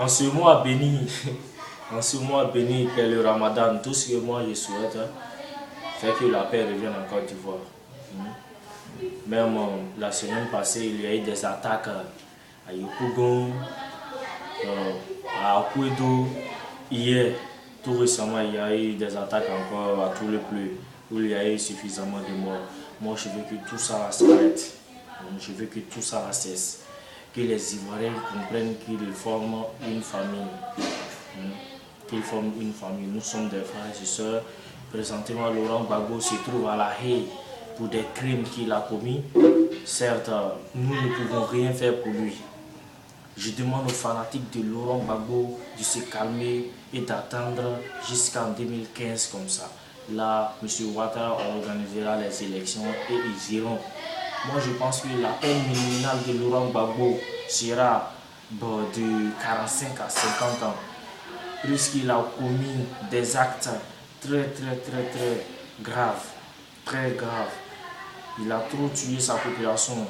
En ce mois béni, en ce mois béni qu'est le Ramadan, tout ce que moi je souhaite, c'est que la paix revienne en Côte d'Ivoire. Même la semaine passée, il y a eu des attaques à Yopougon, à Akouedo. Hier, tout récemment, il y a eu des attaques encore à tout le plus, où il y a eu suffisamment de morts. Moi, je veux que tout ça s'arrête. Je veux que tout ça cesse. Que les Ivoiriens comprennent qu'ils forment une famille. Qu'ils forment une famille. Nous sommes des frères et sœurs. Présentement, Laurent Gbagbo se trouve à La Haye pour des crimes qu'il a commis. Certes, nous ne pouvons rien faire pour lui. Je demande aux fanatiques de Laurent Gbagbo de se calmer et d'attendre jusqu'en 2015 comme ça. Là, M. Ouattara organisera les élections et ils iront. Moi, je pense que la peine minimale de Laurent Gbagbo sera de 45 à 50 ans, puisqu'il a commis des actes très graves, très graves. Il a trop tué sa population,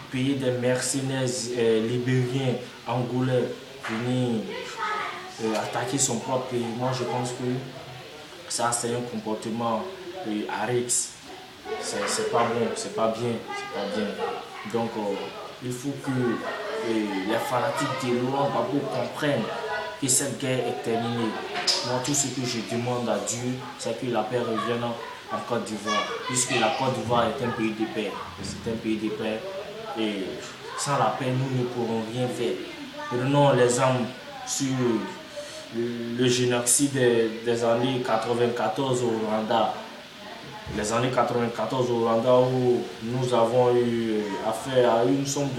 payé des mercenaires libériens, angolais, venir attaquer son propre pays. Moi, je pense que ça, c'est un comportement à risque. C'est pas bon, c'est pas bien, c'est pas bien. Donc, il faut que les fanatiques de Laurent Gbagbo comprennent que cette guerre est terminée. Moi, tout ce que je demande à Dieu, c'est que la paix revienne en Côte d'Ivoire, puisque la Côte d'Ivoire est un pays de paix. C'est un pays de paix. Et sans la paix, nous ne pourrons rien faire. Prenons l'exemple sur le génocide des années 94 au Rwanda. Les années 94 au Rwanda, où nous avons eu affaire à une somme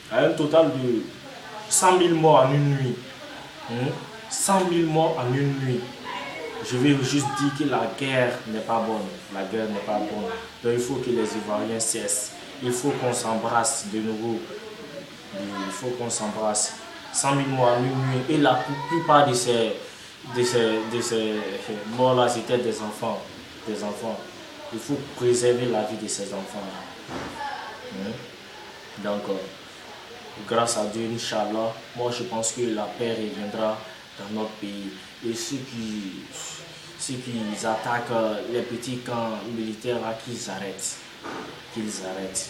à un total de 100 000 morts en une nuit. 100 000 morts en une nuit. Je vais juste dire que la guerre n'est pas bonne. La guerre n'est pas bonne. Donc il faut que les Ivoiriens cessent. Il faut qu'on s'embrasse de nouveau. Il faut qu'on s'embrasse. 100 000 morts en une nuit. Et la plupart de ces morts-là, c'était des enfants. Des enfants. Il faut préserver la vie de ces enfants. Donc, grâce à Dieu, Inch'Allah, moi je pense que la paix reviendra dans notre pays. Et ceux qui attaquent les petits camps militaires, là, qu'ils arrêtent. Qu'ils arrêtent.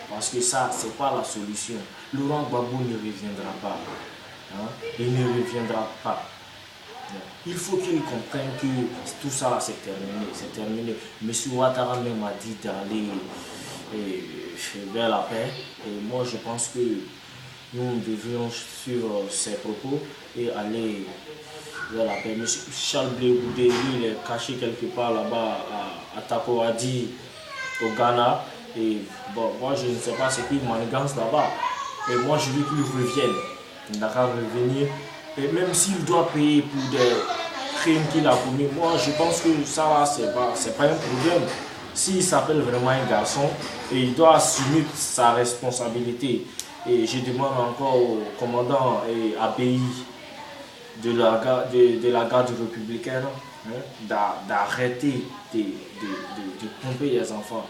Parce que ça, c'est pas la solution. Laurent Gbagbo ne reviendra pas. Il ne reviendra pas. Il faut qu'ils comprennent que tout ça là c'est terminé, c'est terminé. M. Ouattara même a dit d'aller vers la paix. Et moi je pense que nous devrions suivre ses propos et aller vers la paix. M. Charles Blé Goudé, il est caché quelque part là-bas à Takoradi, au Ghana. Et bon, moi je ne sais pas ce qu'il manigance là-bas. Et moi je veux qu'il revienne. Il n'a qu'à revenir. Et même s'il doit payer pour des crimes qu'il a commis, moi je pense que ça, c'est pas un problème. S'il s'appelle vraiment un garçon, et il doit assumer sa responsabilité. Et je demande encore au commandant ABI de la garde républicaine d'arrêter de pomper les enfants.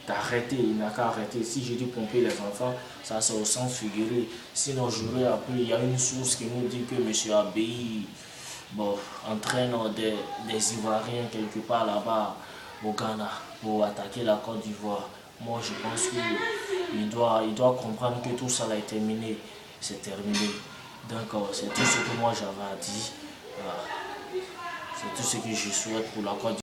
D'arrêter, il n'a qu'à arrêter. Si je dis pomper les enfants, ça c'est au sens figuré. Sinon, j'aurais appris, il y a une source qui nous dit que M. Abeyi entraîne des Ivoiriens quelque part là-bas au Ghana pour attaquer la Côte d'Ivoire. Moi, je pense qu'il doit comprendre que tout ça est terminé. C'est terminé. Donc, c'est tout ce que moi j'avais à dire. C'est tout ce que je souhaite pour la Côte d'Ivoire.